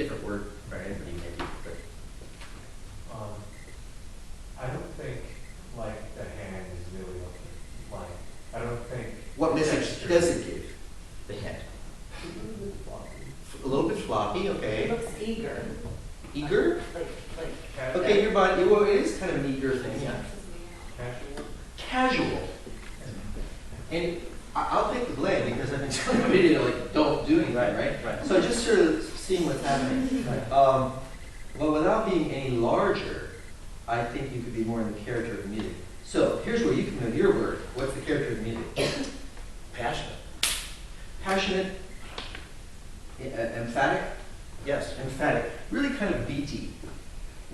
different word for anybody maybe, but. I don't think like the hand is really like, I don't think. What message does it give, the hand? A little bit floppy, okay. It looks eager. Eager? Like. Okay, your body, well, it is kind of an eager thing, yeah. Casual. Casual. And I'll take the blame because I've been telling the video, like, don't do anything, right? Right. So just sort of seeing what's happening. Well, without being any larger, I think you could be more in the character of the music. So here's where you can know your word. What's the character of the music? Passionate. Passionate, emphatic, Yes. emphatic, really kind of beaty,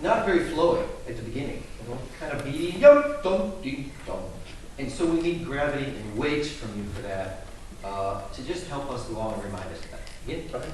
not very flowing at the beginning. Kind of beaty, yum, dum, ding, dum. And so we need gravity and weight from you for that to just help us along and remind us of that. Again? Right.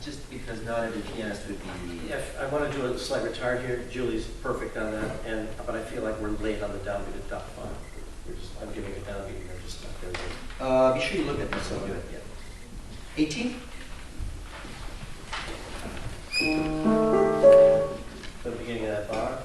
Just because not every pianist would be. Yeah, I want to do a slight retard here. Julie's perfect on that, but I feel like we're late on the downbeat at top 5. I'm giving a downbeat, and they're just not very good. Be sure you look at this. I'll do it. Yeah. 18. The beginning of that bar.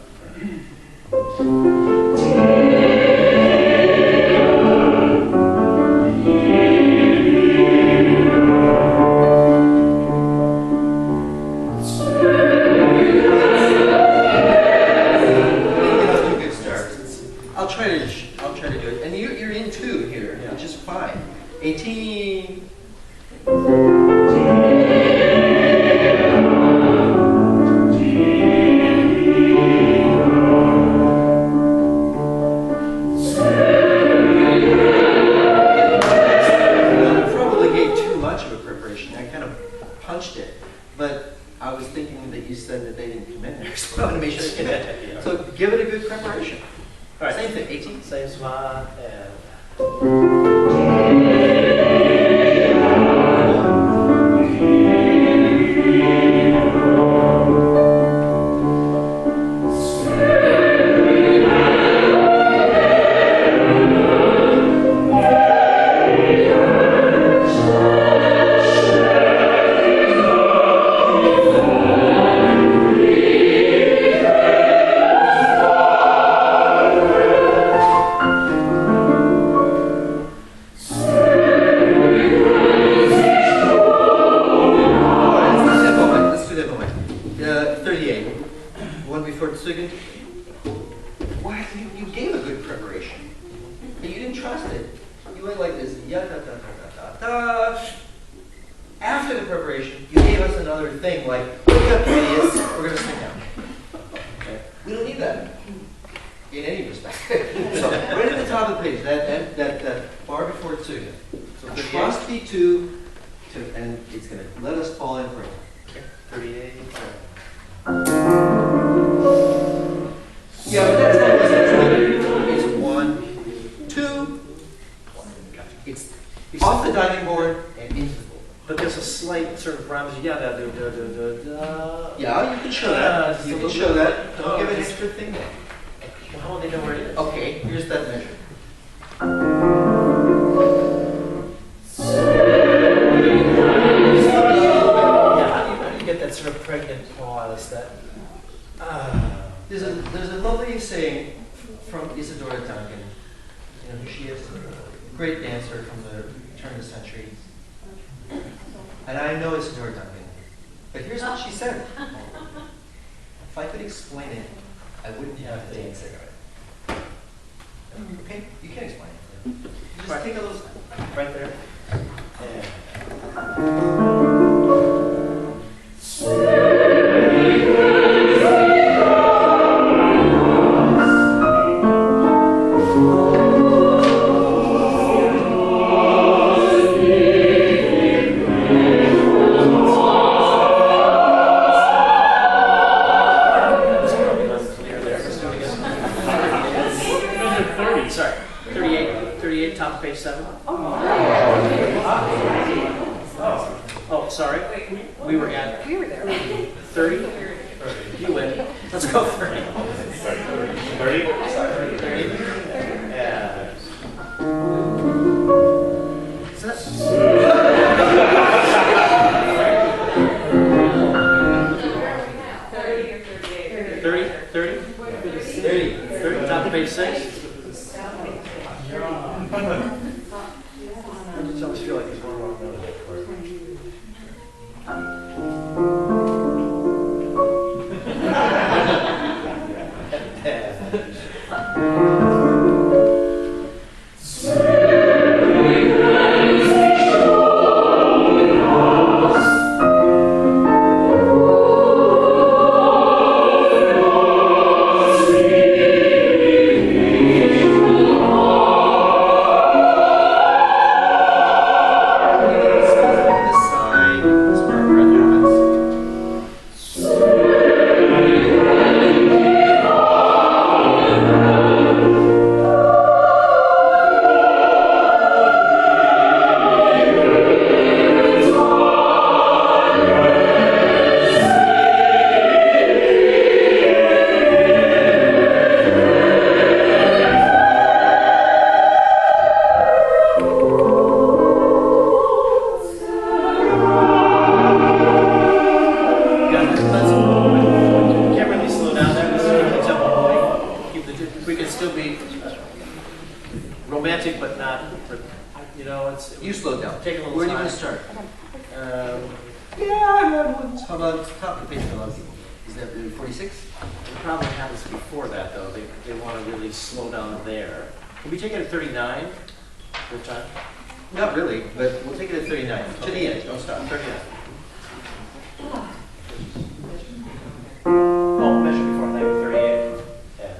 I'll try to do it. And you're in 2 here, which is fine. 18. punched it. But I was thinking that you said that they didn't come in there, so I want to make sure they come in. Yeah. So give it a good preparation. All right. Same thing, 18. Same spot and. Let's do that moment. 38. One before the second. Why? You gave a good preparation. And you didn't trust it. You went like this. Ya da da da da da da. After the preparation, you gave us another thing like, wake up, idiots. We're going to sing now. Okay. We don't need that in any respect. So right at the top of the page, that bar before it's second. So trust me to, and it's going to let us fall in for it. 38. Yeah, but that's not what it's 1, 2. It's off the diving board and into the board. But there's a slight sort of rhymes. Yeah, da da da da da. Yeah, you can show that. just You a can little show bit. that. Don't Oh, give an just- extra thing there. Well, how will they know where it is? Okay, here's that measure. Yeah, how do you get that sort of pregnant pause that? There's a lovely saying from Isadora Duncan. You know who she is? A great dancer from the turn of the century. And I know Isadora Duncan. But here's what she said. If I could explain it, I wouldn't have to dance it. Okay, you can explain it. You just take a little time. Right there. Yeah. Sorry, 38, top of page 7. Oh, sorry. We were there. 30? You win. Let's go 30. 30? Yeah. So that's... 30, top of page 6. I just always feel like there's one wrong note in that chord. Romantic, but not, you know, it's. You slow down. Take a little Where do you time. want to start? Yeah, I had one. How about top of the page? Is that 46? The problem happens before that, though. They want to really slow down there. Can we take it at 39? Good time? Not really, but we'll take it at 39. To the end. Don't stop. 39. Oh, measure before 38. Yeah.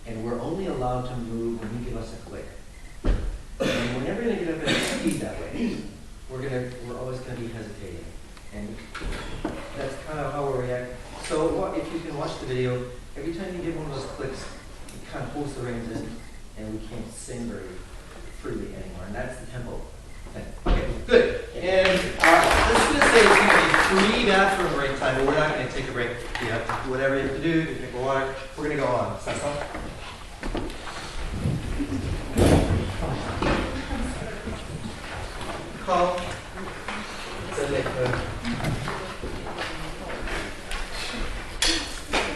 And we're only allowed to move when you give us a click. And we're never gonna get up at speed that way. We're always gonna be hesitating. And that's kind of how we react. So if you can watch the video, every time you give one of those clicks, it kind of pulls the reins in, and we can't sing very freely anymore. And that's the tempo thing. Okay, good. And let's just say it's gonna be free bathroom break time, but we're not gonna take a break. You have to do whatever you have to do, you drink water. We're gonna go on. Cecil? Call.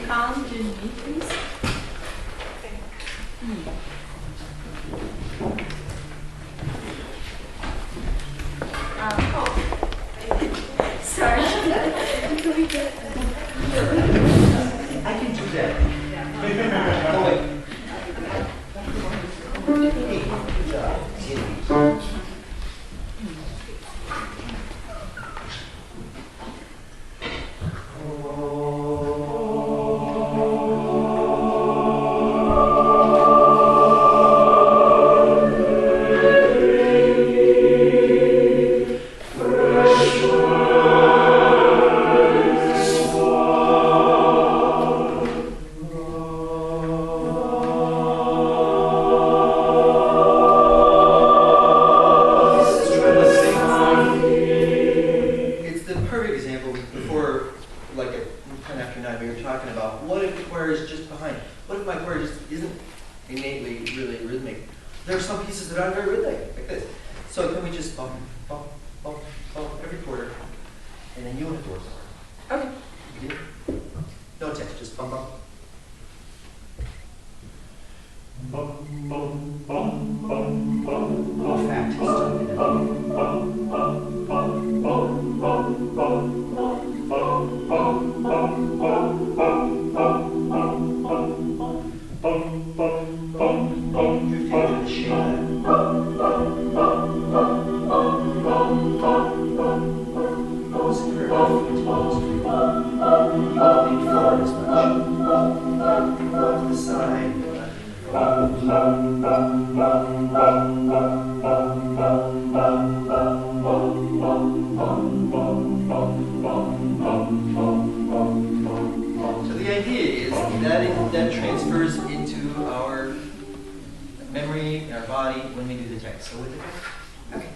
Calm, Jimmy, please. Sorry. Can we get I can do that. Oh, wait. Hey, good job. Jimmy. That transfers into our memory, our body, when we do the text. So with the text? Okay.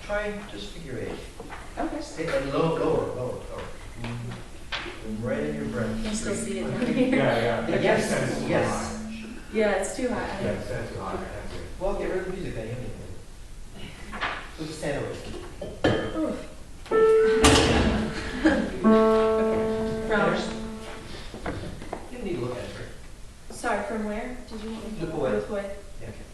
Try just figure 8. Okay. Stay lower. Right in your breath. Can still see it down Yeah, here. yeah. Yes, That's too yes. high. Yeah, it's too high. Yeah, it's too high, that's it. Well, get rid of the music then, you don't need it. We'll just stand over. From, You don't need to look at it, right? sorry, from where did you want me to? Look away. Look away. Yeah, okay.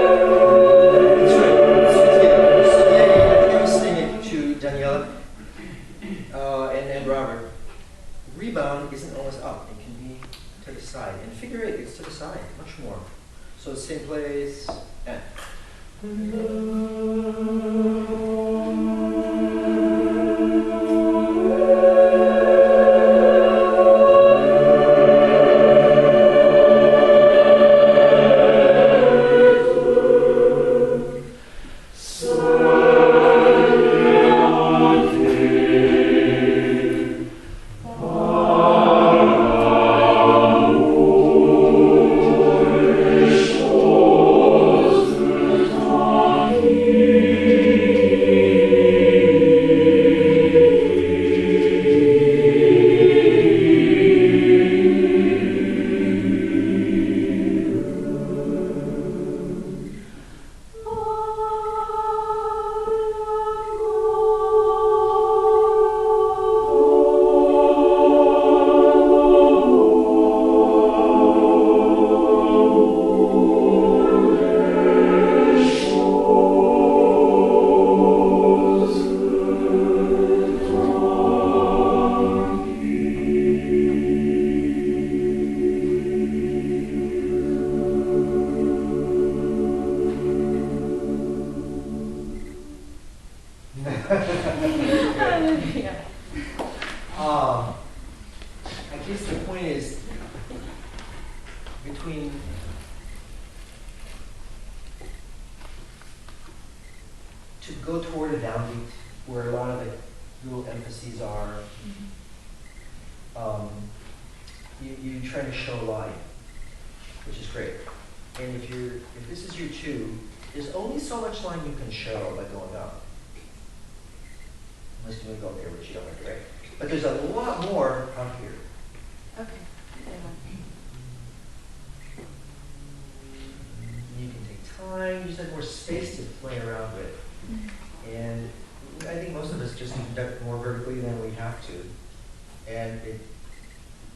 That's right. So the idea, I think I was saying it to Daniela and Robert. Rebound isn't always up. It can be to the side. And figure eight, it's to the side, much more. So same place, and. Yeah. I guess the point is between to go toward a downbeat where a lot of the little emphases are, you try to show line, which is great. And if this is your two, there's only so much line you can show by going up. Unless you want to go there, which you don't have to, right? But there's a lot more out here. Okay. You can take time, you just have more space to play around with. And I think most of us just conduct more vertically than we have to. And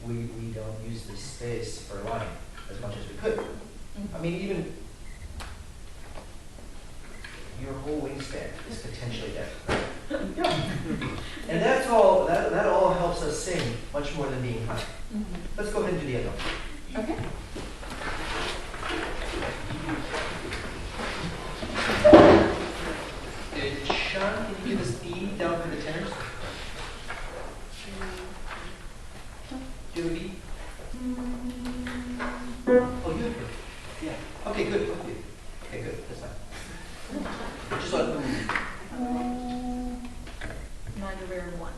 we don't use this space for line as much as we could. I mean, even your whole wingspan is potentially that. And that all helps us sing much more than being high. Let's go ahead and do the other one. Okay. Sean, can you give us E down for the tenors? Do a B? Oh, you have it. Yeah. Okay, good. Okay, good. That's fine. Just like Minor rare one.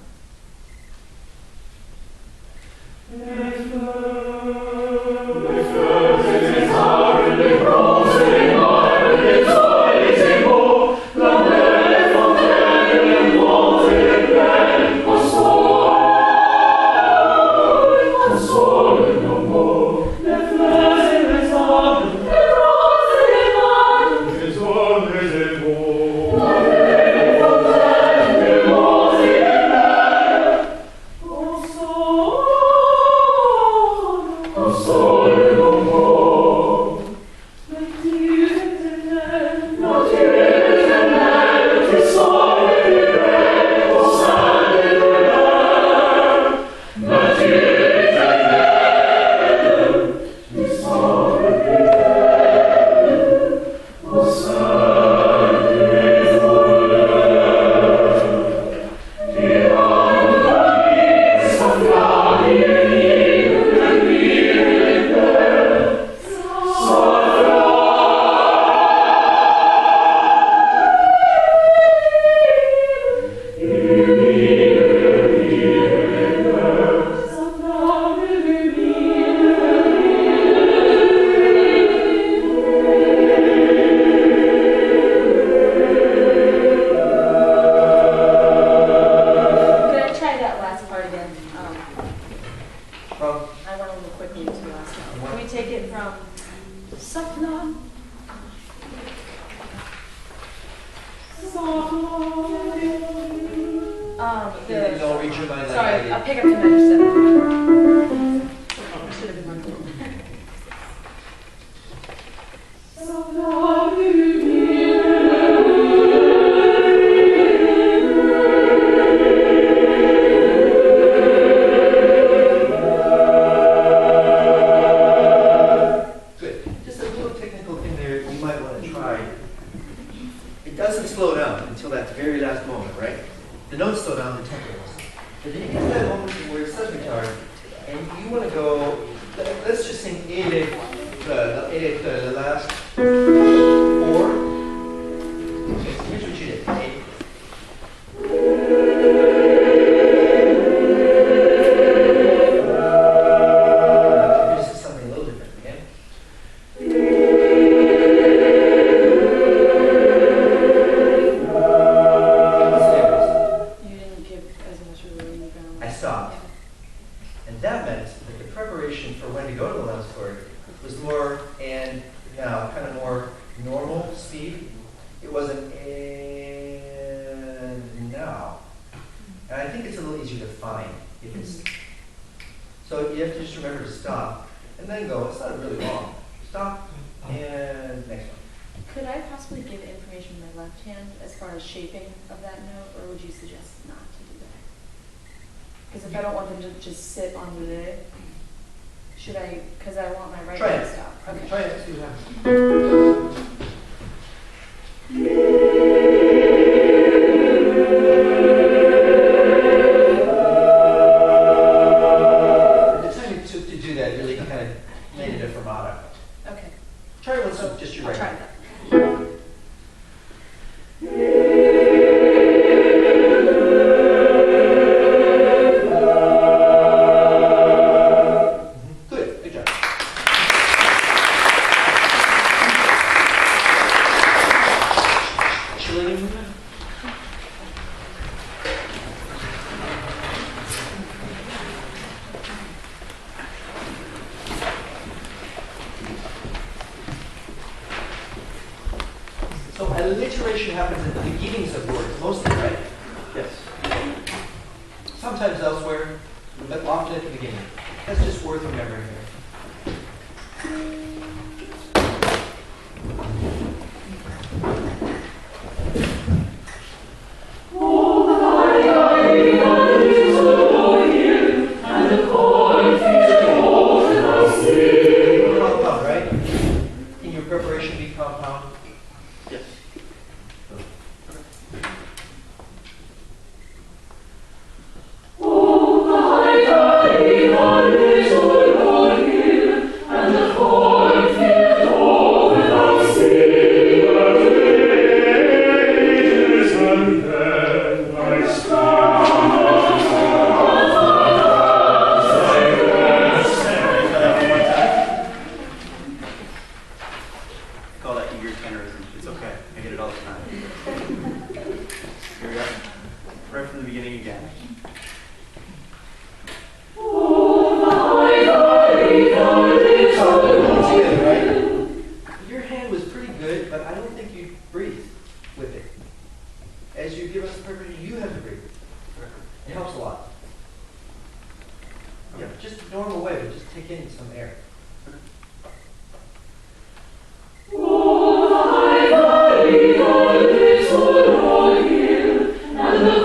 Sol no more. it from Sapna. No, read your mind like I Sorry, did. I'll pick up the measure 7. Should have been 1. Good. Just a little technical thing there you might want to try. It doesn't slow down until that very last moment, right? The notes slow down, the tempo does. But then you get to that moment where it says guitar, and you want to go, let's just sing the last 4. Okay, so here's what you did. This is something a little different again. You didn't give as much of a lead down. I stopped. And that meant that the preparation for when to go to the last chord was more and now, kind of more normal speed. It wasn't and now. And I think it's a little easier to find if it's. So you have to just remember to stop and then go. It's not really long. Stop and next one. Could I possibly give information in my left hand as far as shaping of that note, or would you suggest not to do that? Because if I don't want them to just sit on the, should I, because I want my right Try hand it. to stop. Okay. Try it. See what happens. The time it took to do that really kind of made it a fermata. Okay. Try it once up, just your I'll right. try that. Good, good job. Chilling. So alliteration happens at the beginnings of words, mostly, right? Yes. Sometimes elsewhere, but often at the beginning. That's just worth remembering here. Compound, right? In your preparation, be compound. Yes. Call that eager tenorism. It's okay. I get it all the time. Here we go. Right from the beginning again. Together, right? Your hand was pretty good, but I don't think you breathed with it. As you give us the preparation, you have to breathe. It helps a lot. Yeah, just a normal way, but just take in some air. And the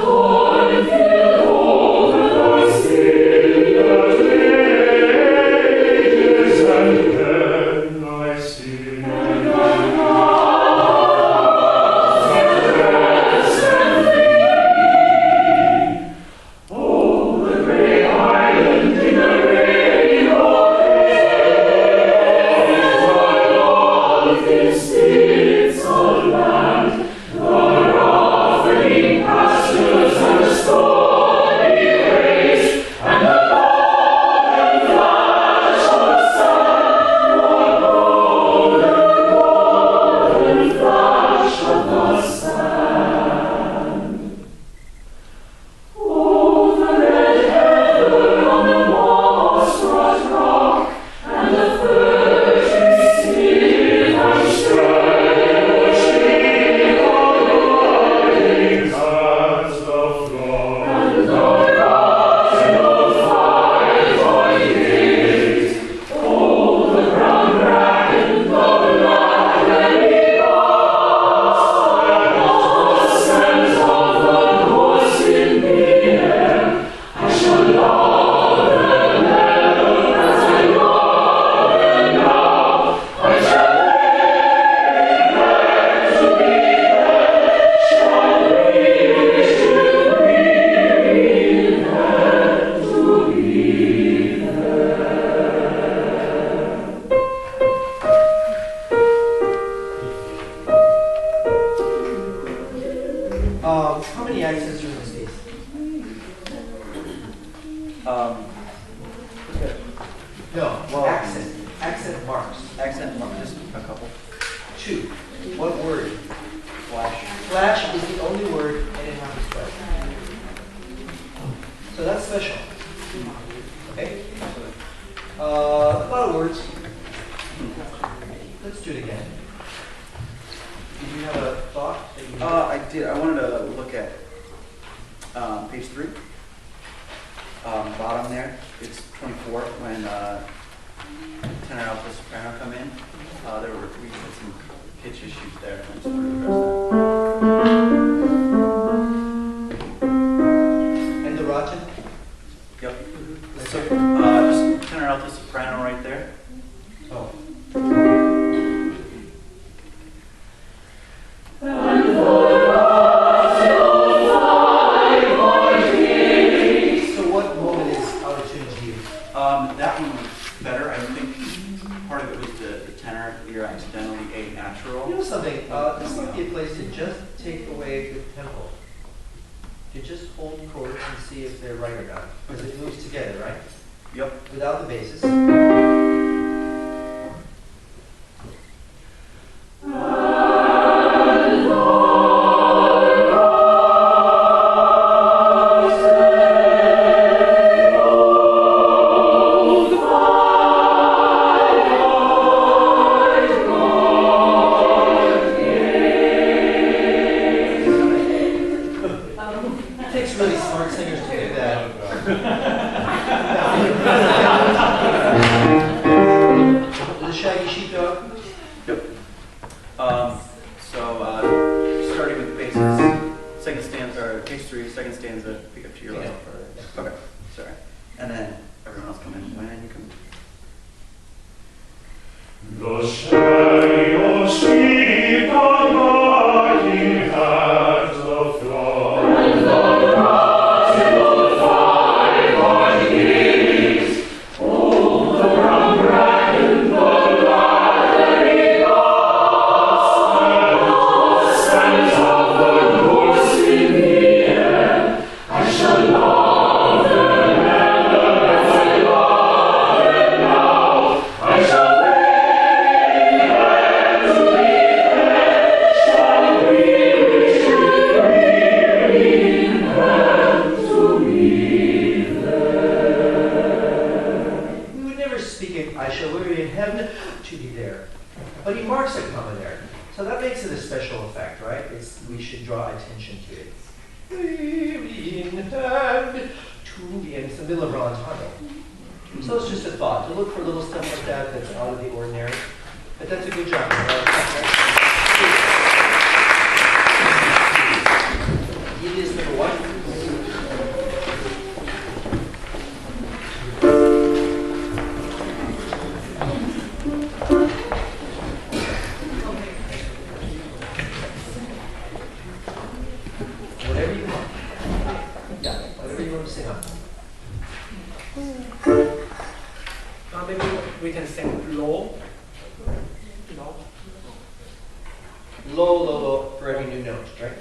marks? Accent mark, just a couple. 2. What word? Flash. Flash is the only word and it happens twice. So that's special. Okay? A lot of words. Let's do it again. Did you have a thought that you I did. I wanted to look at page 3. Bottom there, it's 24 when tenor, alto, soprano come in. We had some pitch issues there. And I just wanted to address And the Rajan? that. Yep. So, just tenor, alto, soprano right there. Oh. So what moment is out of tune to you? That one was better. I think part of it was the tenor. You're accidentally a natural. You know something? This might be a place to just take away the tempo. To just hold chords and see if they're right or not. Because it moves together, right? Yep. Without the basis. It takes really smart singers to do that. The Shaggy Sheepdog. Yep. Starting with the basis, second stanza, or page 3, second stanza, pick up to your Yeah. left. Okay, sorry. And then everyone else come in when you come. Lo scenario si torna in hands of floor. And the grass will fly by knees. Oh, the brown dragon, the lattery gods. Stands of the goose in the air. I shall love them ever as I love them now. I shall We would never speak it, I shall weary in heaven to be there. But he marks a comma there. So that makes it a special effect, right? We should draw attention to it. Weary in heaven to be, and it's the middle of Rolantano. So it's just a thought, to look for little stuff like that that's out of the ordinary. But that's a good job. It is number 1. Whatever you want. Yeah, whatever you want to sing on. Maybe we can sing low. Low. Low, low, low for every new note, right?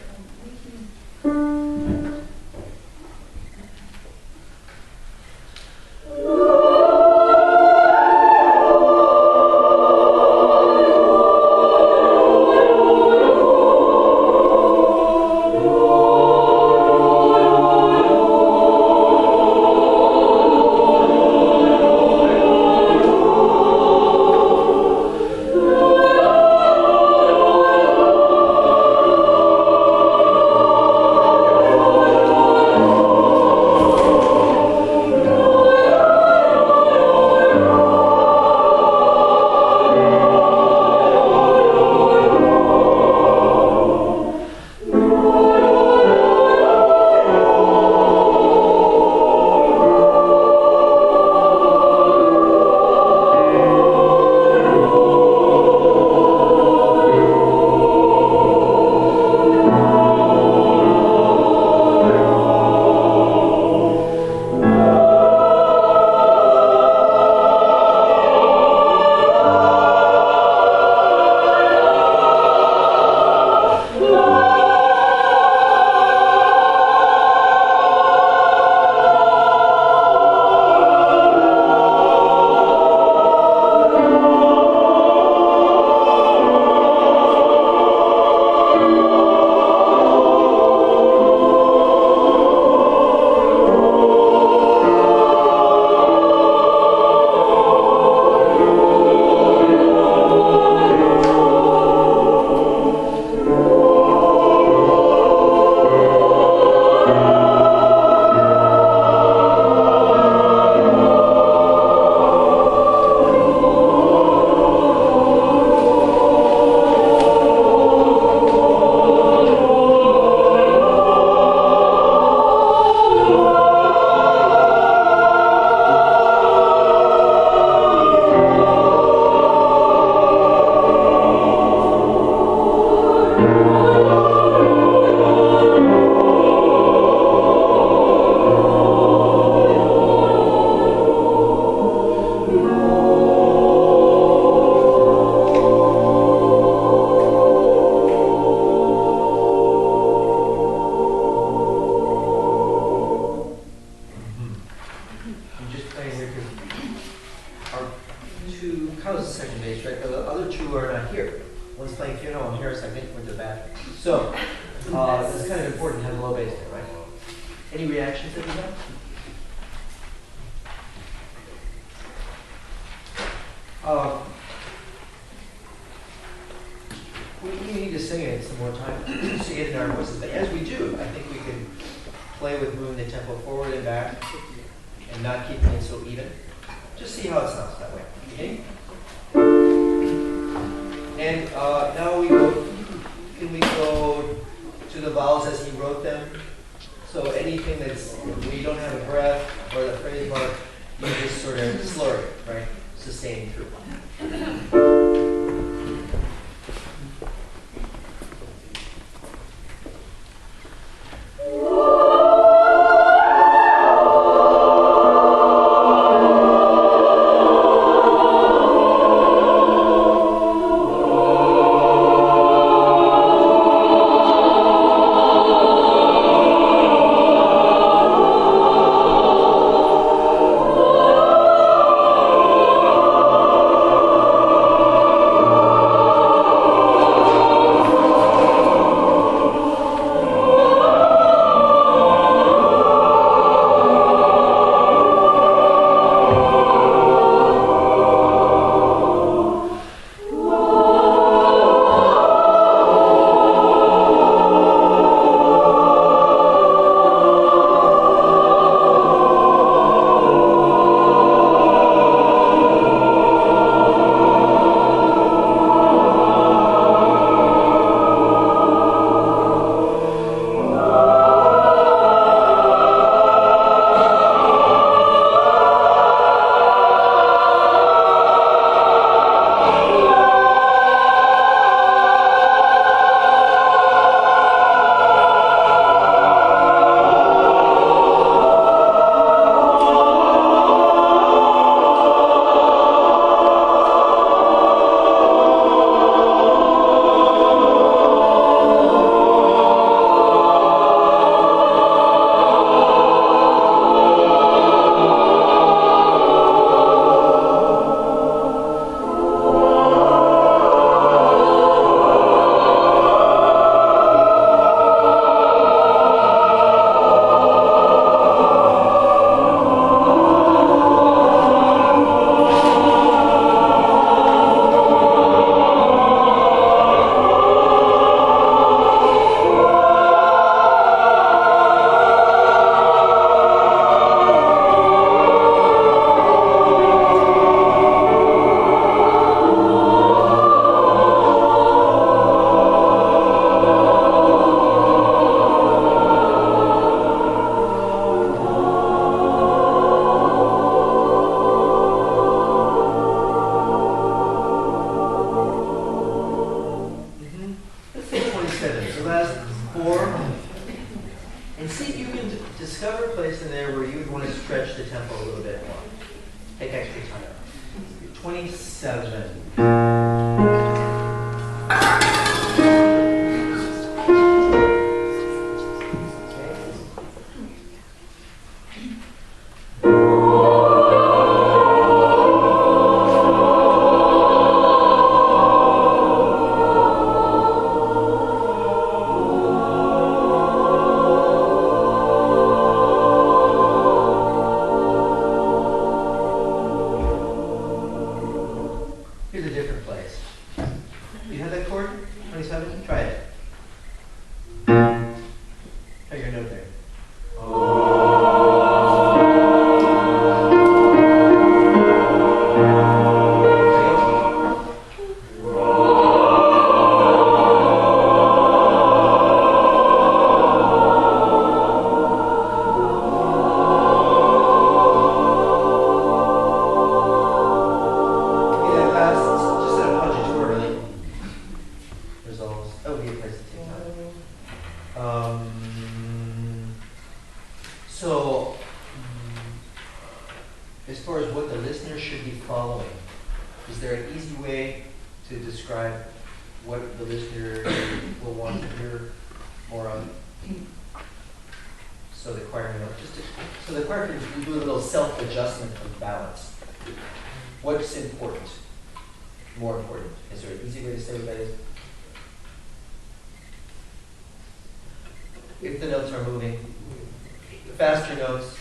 the other two are not here. One's playing piano, one here, so I think went to the bathroom. So, this is kind of important to have a low bass there, right? Any reactions that you have? We need to sing it some more time, sing it in our voices. But as we do, I think we can play with moving the tempo forward and back and not keeping it so even. Just see how it sounds that way. Okay? And now can we go to the vowels as he wrote them? So anything that's, when you don't have a breath or the phrase mark, you just sort of slur it, right? Sustaining through. discover a place in there where you would want to stretch the tempo a little bit more. Take extra time. 27. Here's a different place. You have that chord? 27? Try it. Try your note there. That would be a place to take time. As far as what the listener should be following, is there an easy way to describe what the listener will want to hear more of? So the choir, so the choir can do a little self-adjustment of balance. What's important? more important? Is there an easy way to say what that is? If the notes are moving, the faster notes,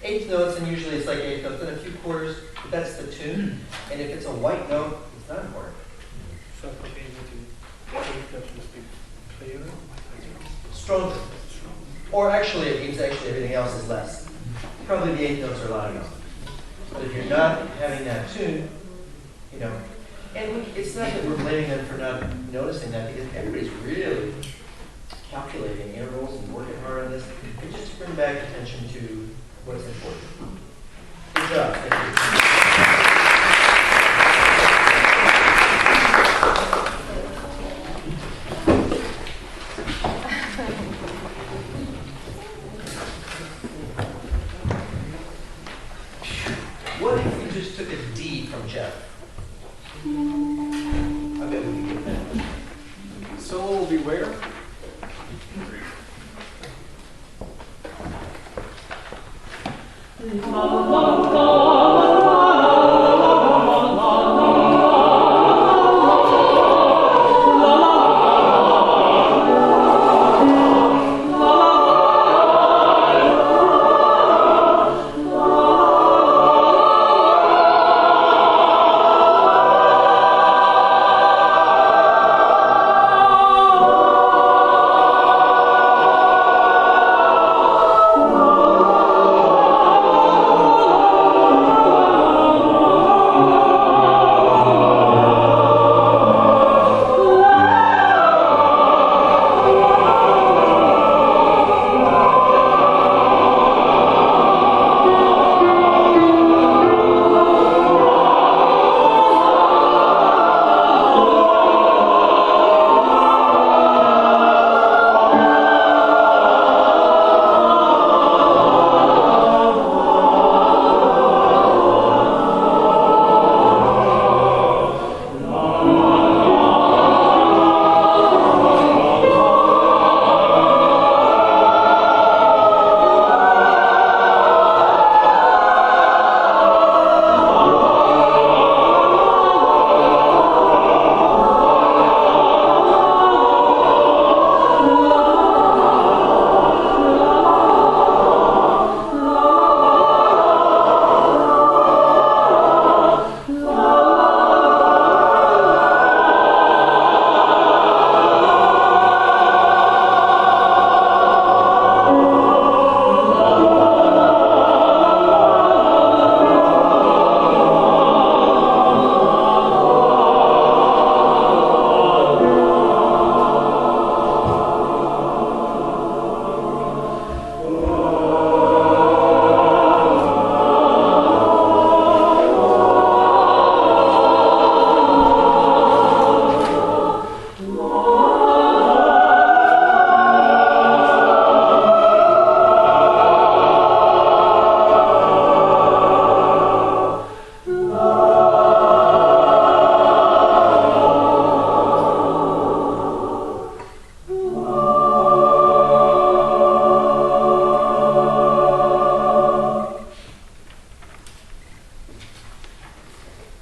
eighth notes, and usually it's like eighth notes, and a few quarters, but that's the tune. And if it's a white note, it's not important. So probably must be clearer. Stronger. Or actually, it means actually everything else is less. Probably the eighth notes are loud enough. But if you're not having that tune, you know, and it's not that we're blaming them for not noticing that, because everybody's really calculating intervals and working hard on this. And just to bring back attention to what's important. Good job. Thank you. What if we just took a D from Jeff? I bet we could get that. Solo will be where?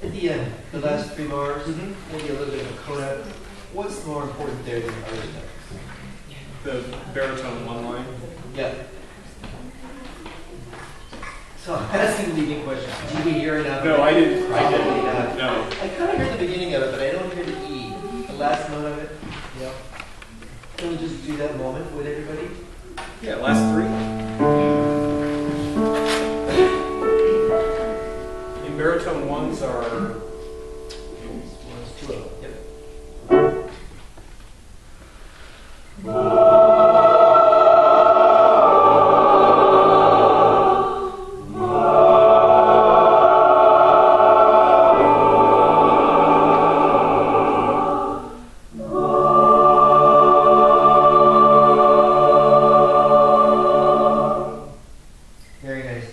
At the end, the last 3 bars, maybe a little bit of a coda. What's more important there than other things? The baritone one line. Yeah. So I'm asking leading questions. Did you hear enough? No, I didn't. Probably not. No. I kind of heard the beginning of it, but I don't hear the E, the last note of it. Yeah. Can we just do that moment with everybody? Yeah, last 3. In baritone ones are. One's 2 of them. Yep. Very nice.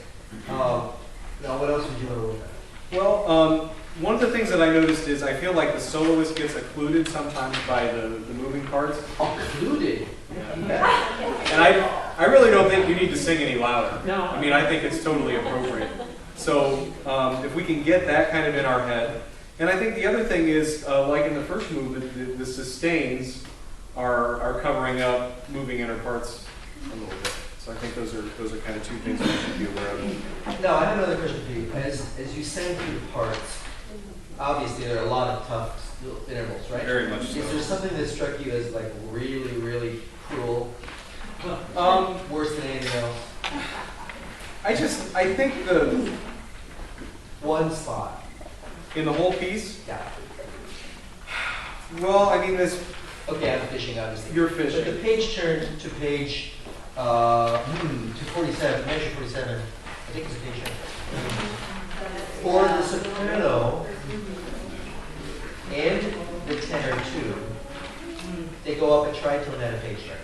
Now, what else would you want to work on? Well, one of the things that I noticed is I feel like the soloist gets occluded sometimes by the moving parts. Occluded. Yeah. And I really don't think you need to sing any louder. No. I mean, I think it's totally appropriate. So if we can get that kind of in our head, And I think the other thing is, like in the first movement, the sustains are covering up moving inner parts a little bit. So I think those are kind of two things we should be aware of. Now, I have another question for you. As you sang through the parts, obviously there are a lot of tough intervals, right? Very much so. Is there something that struck you as like really, really cruel? Worse than anything else? I think the One spot. in the whole piece, Yeah. well, I mean, this Okay, I'm fishing, obviously. you're But fishing. the page turn to page, to 47, measure 47, I think it's a page turn. For the soprano and the tenor too, they go up a tritone and a page turn.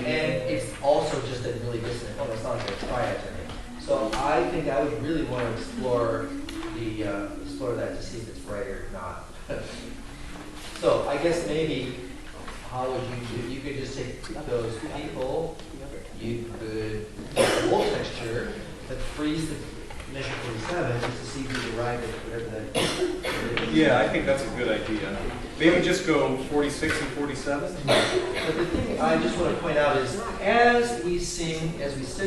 And it's also just a really dissonant, well, it's not like a triad turning. So I think I would really want to explore that to see if it's right or not. So I guess maybe, how would you do, you could just take those people, you could take the whole texture, but freeze the measure 47 just to see if you arrive at whatever that is. Yeah, I think that's a good idea. Maybe just go 46 and 47. But the thing I just want to point out is, as we study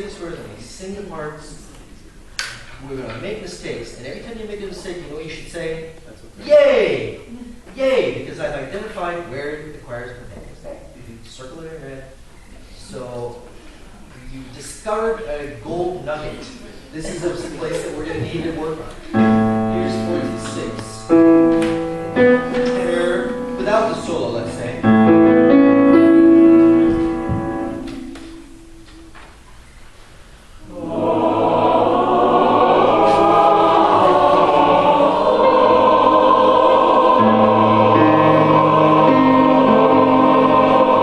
swords and we sing the parts, we're going to make mistakes. And every time you make a mistake, you know what you should say? That's okay. Yay! Yay! Because I've identified where the choir is going to make a mistake. Circle it in red. So you discovered a gold nugget. This is a place that we're going to need to work on. Here's 46. Tenor, without the solo, let's say.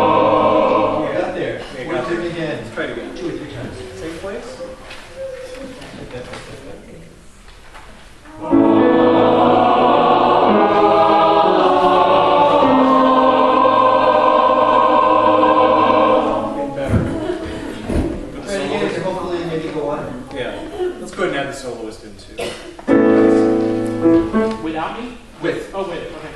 Got there. Yeah, got We'll do there. it again. Let's try it again. 2 or 3 times. Same place? Getting better. With the Try it again, soloist. and hopefully maybe go on. Yeah. Let's go ahead and add the soloist in too. Without me? With. Oh, with, okay.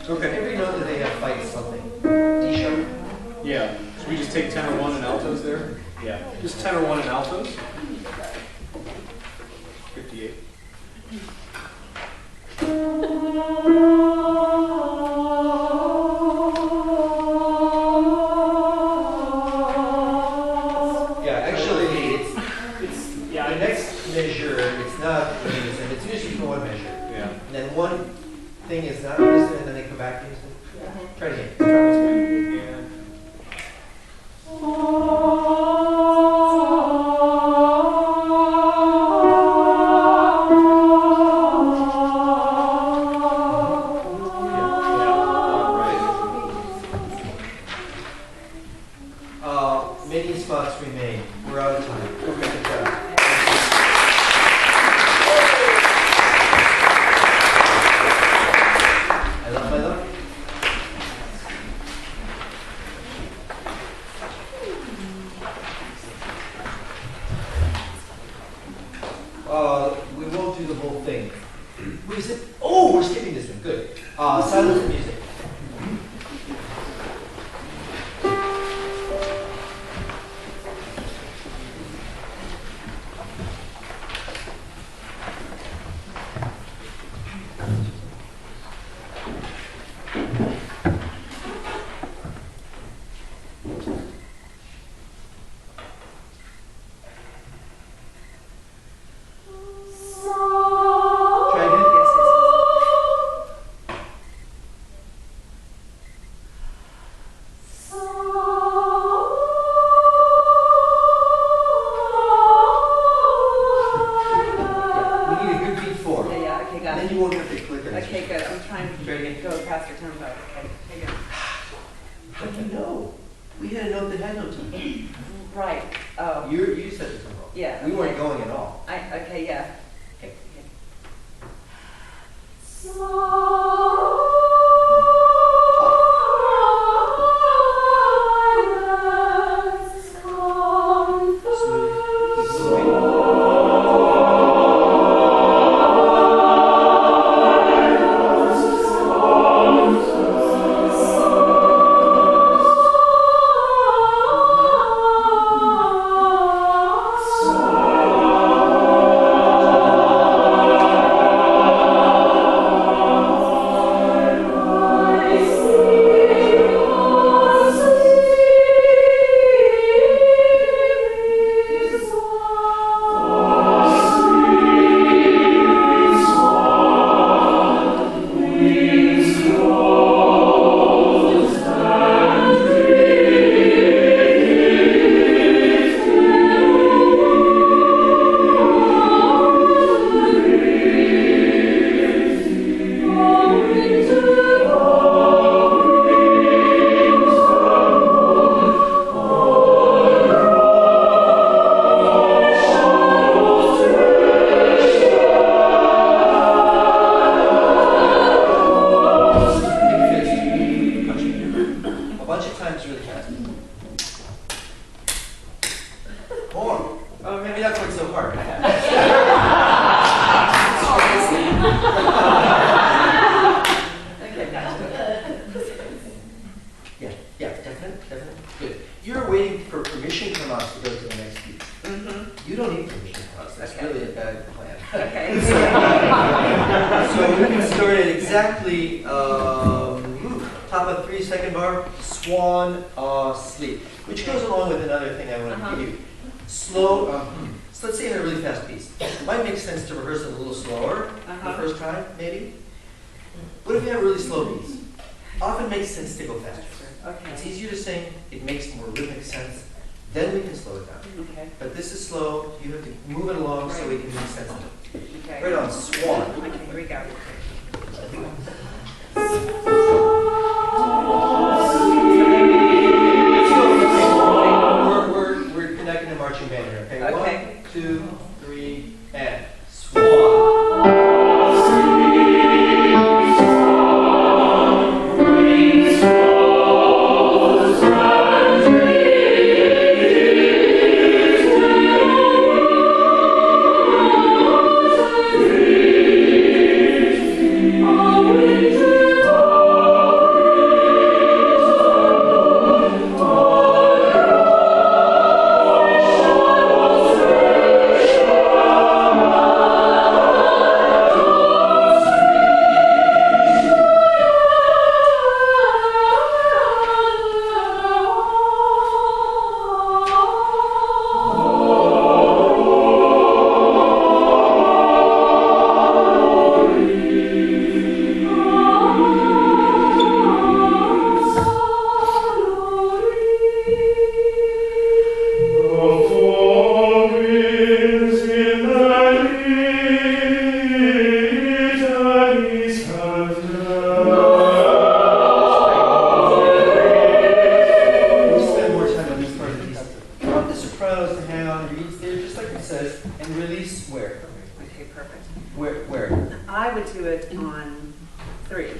Okay. Every note that they have fights something. D sharp. Yeah. Should we just take tenor one and altos there? Yeah. Just tenor one and altos. 58. Yeah, actually, it's the Yeah, next measure. It's not unison. It's usually for one measure. Yeah. And then one thing is not unison, and then they come back to unison. Try it again. And Many spots remain. We're out of time. Okay. Good job. I love my luck. We won't do the whole thing. Wait, is it? Oh, we're skipping this one. Good. Silence and music. Try again. We need a good beat form. Yeah, okay, got And then it. you won't have to click on it. Okay, good, I'm trying Try to again. go faster tempo, okay, good. How do you know? We had a note that had no tone. Right, oh, You said the tempo. yeah. We weren't okay. going at all. Okay, yeah. Okay. A bunch of times really fast. More. Oh, maybe not quite so hard. Okay, Yeah, definitely. Good. You're waiting for permission from us to go to the next piece. mm-hmm, You don't need permission from us. That's Okay. really a bad plan. okay. So we can start at exactly top of 3 second bar, swan sleep, which goes along with another thing I want to give you. Slow. So let's say in a really fast piece. It might make sense to rehearse it a little slower the first time, maybe. What if you have a really slow piece? Often makes sense to go faster. It's Okay, easier to sing. It makes more rhythmic sense. Then we can slow it down. okay, But this is slow. You have to move it along so we can make sense of it. okay. Right on, swan. Okay, here we go. We're connecting a marching band here, okay? Okay. 1, 2, 3, and swan. Thank you. boundaries there, just like it says, and release where? Okay, perfect. Where? I would do it on 3.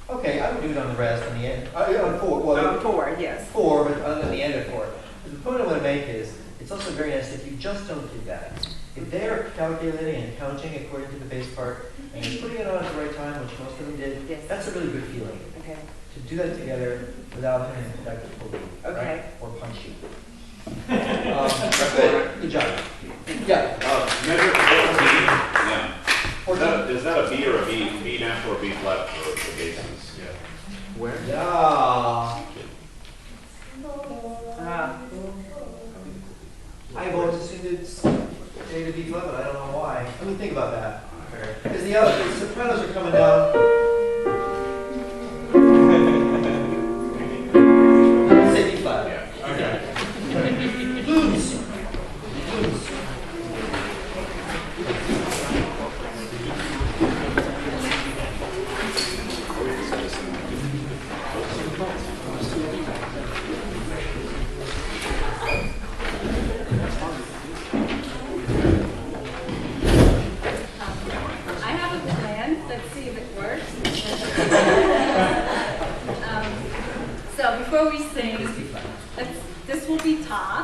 Okay, I would do it on the rest, on the end, on 4, well, 4, yes. 4, but on the end of 4. The point I want to make is, it's also very nice if you just don't do that. If they're calculating and counting according to the base part, and they're putting it on at the right time, which most of them did, Yes. that's a really good feeling. Okay. To do that together without having to like pull you, Okay. right? Or punch you. Good job. Yeah. Measure 14, yeah. 14. Is that a B or a B, B natural or B flat for the bases? Yeah. Where? Yeah. I've always assumed it's A to B flat, but I don't know why. Let me think about that. Because the sopranos are coming down. Say B flat. Yeah. Okay. Blues. Blues. I have a plan. Let's see if it works. So before we sing, this will be top.